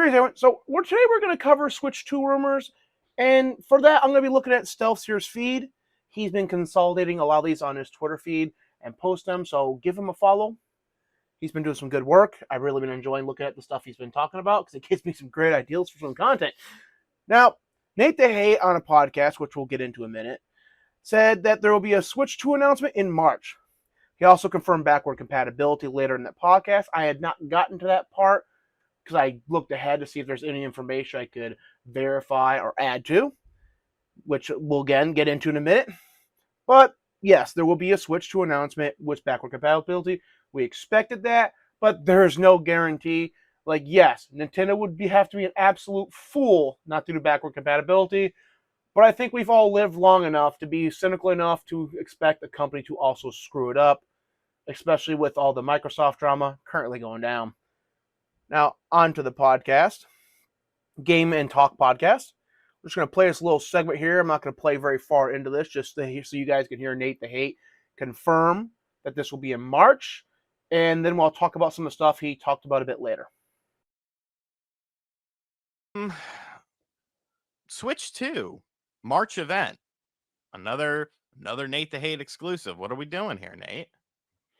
crazy. So today we're going to cover Switch 2 rumors. And for that, I'm going to be looking at Stealthseer's feed. He's been consolidating a lot of these on his Twitter feed and post them. So give him a follow. He's been doing some good work. I've really been enjoying looking at the stuff he's been talking about because it gives me some great ideas for some content. Now, Nate the Hate on a podcast, which we'll get into in a minute, said that there will be a Switch 2 announcement in March. He also confirmed backward compatibility later in that podcast. I had not gotten to that part because I looked ahead to see if there's any information I could verify or add to, which we'll again get into in a minute. But yes, there will be a Switch 2 announcement with backward compatibility. We expected that, but there's no guarantee. Like, yes, Nintendo would have to be an absolute fool not to do backward compatibility, but I think we've all lived long enough to be cynical enough to expect a company to also screw it up, especially with all the Microsoft drama currently going down. Now, on to the podcast, Game and Talk podcast. We're just going to play this little segment here. I'm not going to play very far into this, just so you guys can hear Nate the Hate confirm that this will be in March, and then we'll talk about some of the stuff he talked about a bit later. Switch 2, March event. Another Nate the Hate exclusive. What are we doing here, Nate?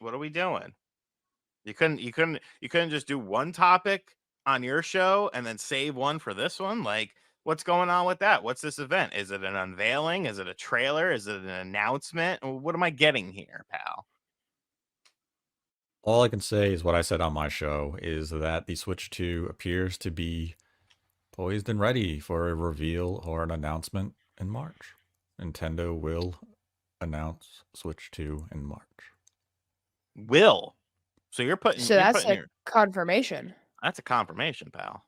What are we doing? You couldn't just do one topic on your show and then save one for this one? Like, what's going on with that? What's this event? Is it an unveiling? Is it a trailer? Is it an announcement? What am I getting here, pal? All I can say is what I said on my show, is that the Switch 2 appears to be poised and ready for a reveal or an announcement in March. Nintendo will announce Switch 2 in March. Will. So you're putting... So that's a confirmation. That's a confirmation, pal.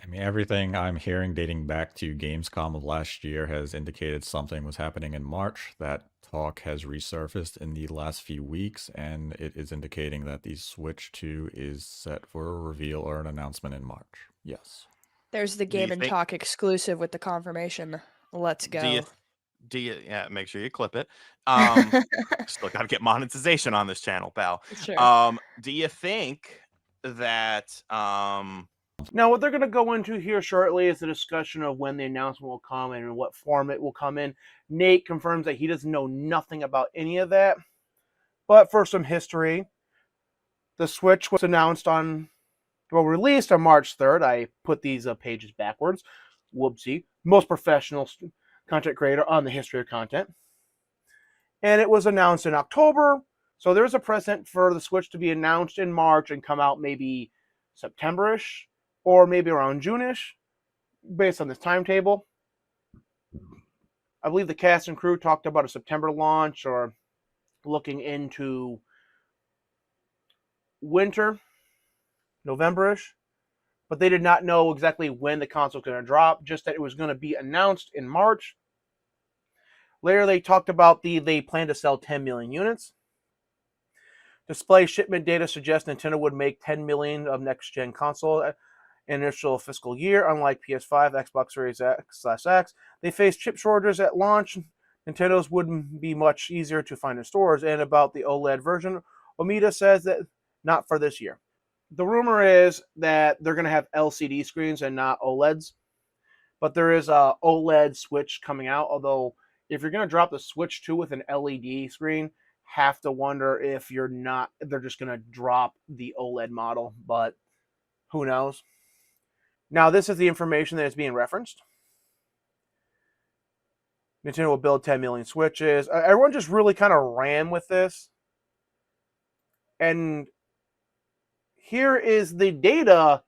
I mean, everything I'm hearing dating back to Gamescom of last year has indicated something was happening in March. That talk has resurfaced in the last few weeks, and it is indicating that the Switch 2 is set for a reveal or an announcement in March. Yes. There's the Game and Talk exclusive with the confirmation. Let's go. Do you make sure you clip it. Still got to get monetization on this channel, pal. Sure. Do you think that now what they're going to go into here shortly is the discussion of when the announcement will come and in what form it will come in. Nate confirms that he doesn't know nothing about any of that. But for some history, the Switch was released on March 3rd. I put these pages backwards. Whoopsie. Most professional content creator on the history of content. And it was announced in October. So there's a precedent for the Switch to be announced in March and come out maybe September-ish or maybe around June-ish based on this timetable. I believe the cast and crew talked about a September launch or looking into winter, November-ish. But they did not know exactly when the console was going to drop, just that it was going to be announced in March. Later, they talked about they plan to sell 10 million units. Display shipment data suggests Nintendo would make 10 million of next-gen console initial fiscal year. Unlike PS5, Xbox Series X/X, they faced chip shortages at launch. Nintendo's wouldn't be much easier to find in stores. And about the OLED version, Omida says that not for this year. The rumor is that they're going to have LCD screens and not OLEDs. But there is a OLED Switch coming out, although if you're going to drop the Switch 2 with an LED screen, have to wonder if they're just going to drop the OLED model, but who knows? Now, this is the information that is being referenced. Nintendo will build 10 million Switches. Everyone just really kind of ran with this. And here is the data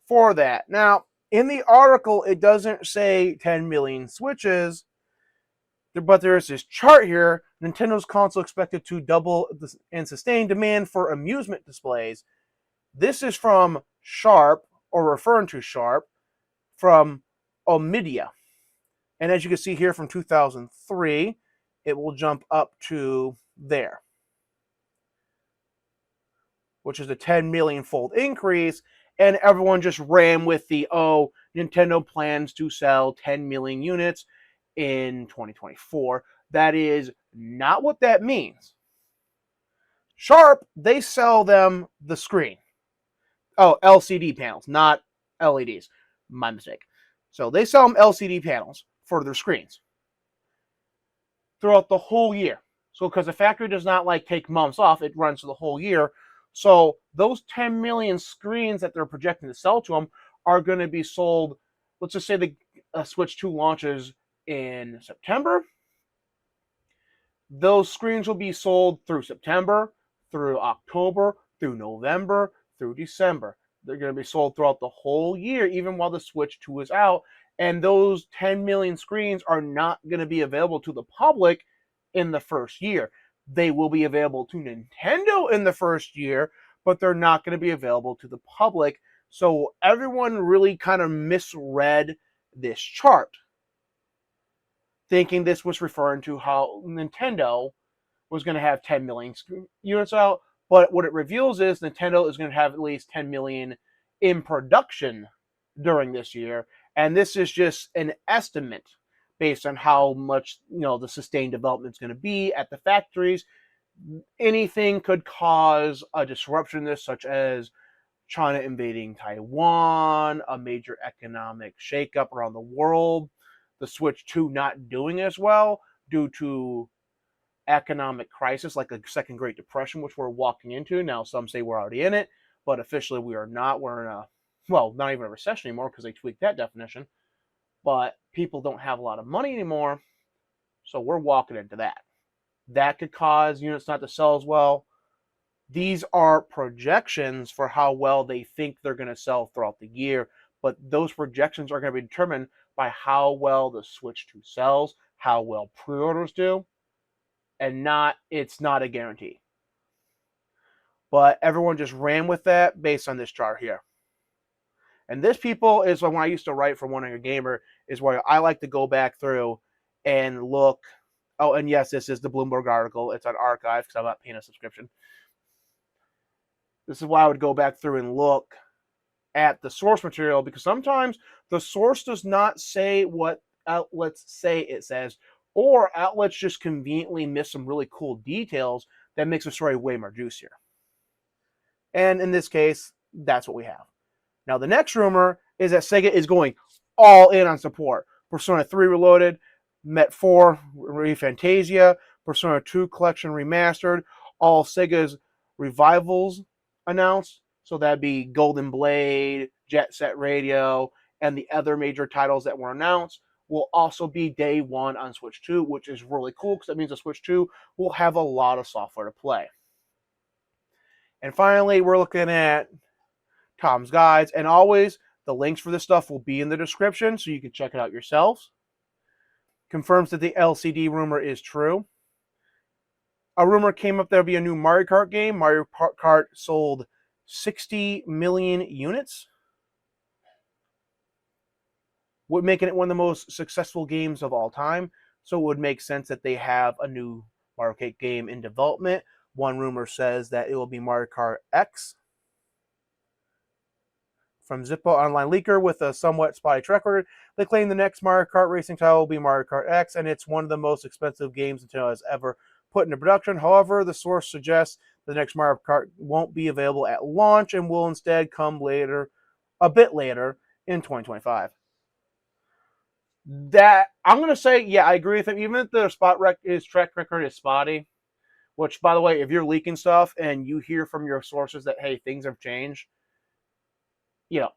for that. Now, in the article, it doesn't say 10 million Switches, but there is this chart here. Nintendo's console expected to double and sustain demand for amusement displays. This is from Sharp, or referring to Sharp, from Omidia. And as you can see here from 2003, it will jump up to there, which is a 10 million fold increase. And everyone just ran with Nintendo plans to sell 10 million units in 2024. That is not what that means. Sharp, they sell them the screen. Oh, LCD panels, not LEDs. My mistake. So they sell them LCD panels for their screens throughout the whole year. So because the factory does not like take months off, it runs for the whole year. So those 10 million screens that they're projecting to sell to them are going to be sold. Let's just say the Switch 2 launches in September. Those screens will be sold through September, through October, through November, through December. They're going to be sold throughout the whole year, even while the Switch 2 is out. And those 10 million screens are not going to be available to the public in the first year. They will be available to Nintendo in the first year, but they're not going to be available to the public. So everyone really kind of misread this chart, thinking this was referring to how Nintendo was going to have 10 million units out. But what it reveals is Nintendo is going to have at least 10 million in production during this year. And this is just an estimate based on how much, the sustained development is going to be at the factories. Anything could cause a disruption in this, such as China invading Taiwan, a major economic shakeup around the world, the Switch 2 not doing as well due to economic crisis like a second Great Depression, which we're walking into. Now, some say we're already in it, but officially we are not. We're in not even a recession anymore because they tweaked that definition. But people don't have a lot of money anymore, so we're walking into that. That could cause units not to sell as well. These are projections for how well they think they're going to sell throughout the year, but those projections are going to be determined by how well the Switch 2 sells, how well pre-orders do, and it's not a guarantee. But everyone just ran with that based on this chart here. And this, people, is when I used to write for Wondering a Gamer, is where I like to go back through and look. Oh, and yes, this is the Bloomberg article. It's on archive because I'm not paying a subscription. This is why I would go back through and look at the source material, because sometimes the source does not say what outlets say it says, or outlets just conveniently miss some really cool details that makes the story way more juicier. And in this case, that's what we have. Now, the next rumor is that Sega is going all in on support. Persona 3 Reloaded, Met 4 ReFantasia, Persona 2 Collection Remastered, all Sega's revivals announced. So that'd be Golden Blade, Jet Set Radio, and the other major titles that were announced will also be day one on Switch 2, which is really cool because that means the Switch 2 will have a lot of software to play. And finally, we're looking at Tom's Guides. And always, the links for this stuff will be in the description, so you can check it out yourselves. Confirms that the LCD rumor is true. A rumor came up there'll be a new Mario Kart game. Mario Kart sold 60 million units, would making it one of the most successful games of all time. So it would make sense that they have a new Mario Kart game in development. One rumor says that it will be Mario Kart X. From Zippo Online Leaker with a somewhat spotty track record, they claim the next Mario Kart racing title will be Mario Kart X, and it's one of the most expensive games Nintendo has ever put into production. However, the source suggests the next Mario Kart won't be available at launch and will instead come later, a bit later in 2025. That I'm going to say, yeah, I agree with him. Even if the his track record is spotty, which, by the way, if you're leaking stuff and you hear from your sources that, hey, things have changed,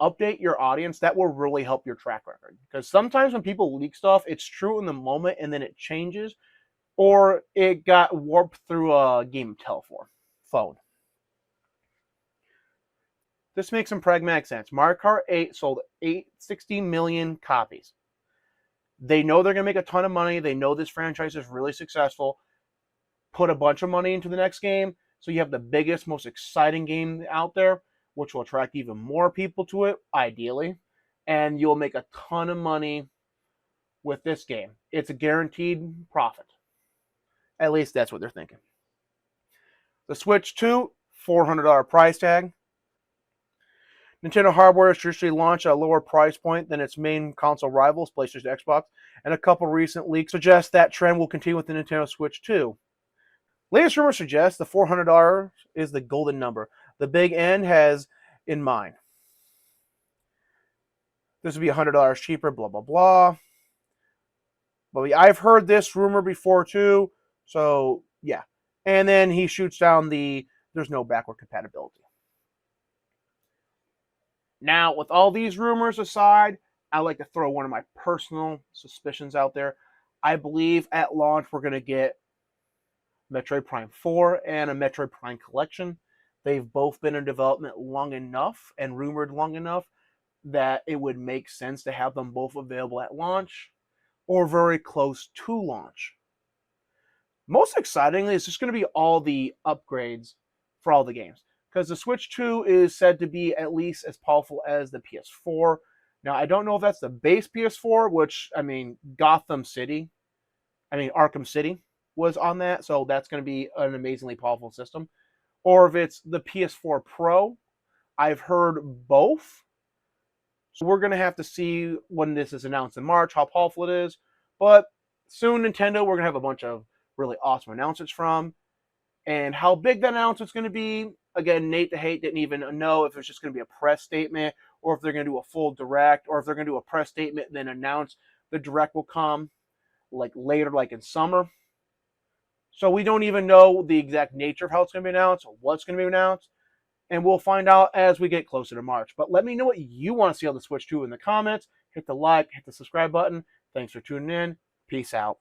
update your audience. That will really help your track record. Because sometimes when people leak stuff, it's true in the moment and then it changes, or it got warped through a game of telephone phone. This makes some pragmatic sense. Mario Kart 8 sold 60 million copies. They know they're going to make a ton of money. They know this franchise is really successful. Put a bunch of money into the next game, so you have the biggest, most exciting game out there, which will attract even more people to it, ideally. And you'll make a ton of money with this game. It's a guaranteed profit. At least that's what they're thinking. The Switch 2, $400 price tag. Nintendo hardware has traditionally launched at a lower price point than its main console rivals, PlayStation and Xbox, and a couple recent leaks suggest that trend will continue with the Nintendo Switch 2. Latest rumors suggest the $400 is the golden number the Big N has in mind. This would be $100 cheaper, blah, blah, blah. But yeah, I've heard this rumor before too. So yeah. And then he shoots down there's no backward compatibility. Now, with all these rumors aside, I like to throw one of my personal suspicions out there. I believe at launch we're going to get Metroid Prime 4 and a Metroid Prime collection. They've both been in development long enough and rumored long enough that it would make sense to have them both available at launch or very close to launch. Most excitingly, it's just going to be all the upgrades for all the games, because the Switch 2 is said to be at least as powerful as the PS4. Now, I don't know if that's the base PS4, which, Arkham City was on that, so that's going to be an amazingly powerful system, or if it's the PS4 Pro. I've heard both. So we're going to have to see when this is announced in March, how powerful it is. But soon, Nintendo, we're going to have a bunch of really awesome announcements from. And how big that announcement's going to be, again, Nate the Hate didn't even know if it's just going to be a press statement or if they're going to do a full direct, or if they're going to do a press statement and then announce the direct will come like later, like in summer. So we don't even know the exact nature of how it's going to be announced or what's going to be announced. And we'll find out as we get closer to March. But let me know what you want to see on the Switch 2 in the comments. Hit the like, hit the subscribe button. Thanks for tuning in. Peace out.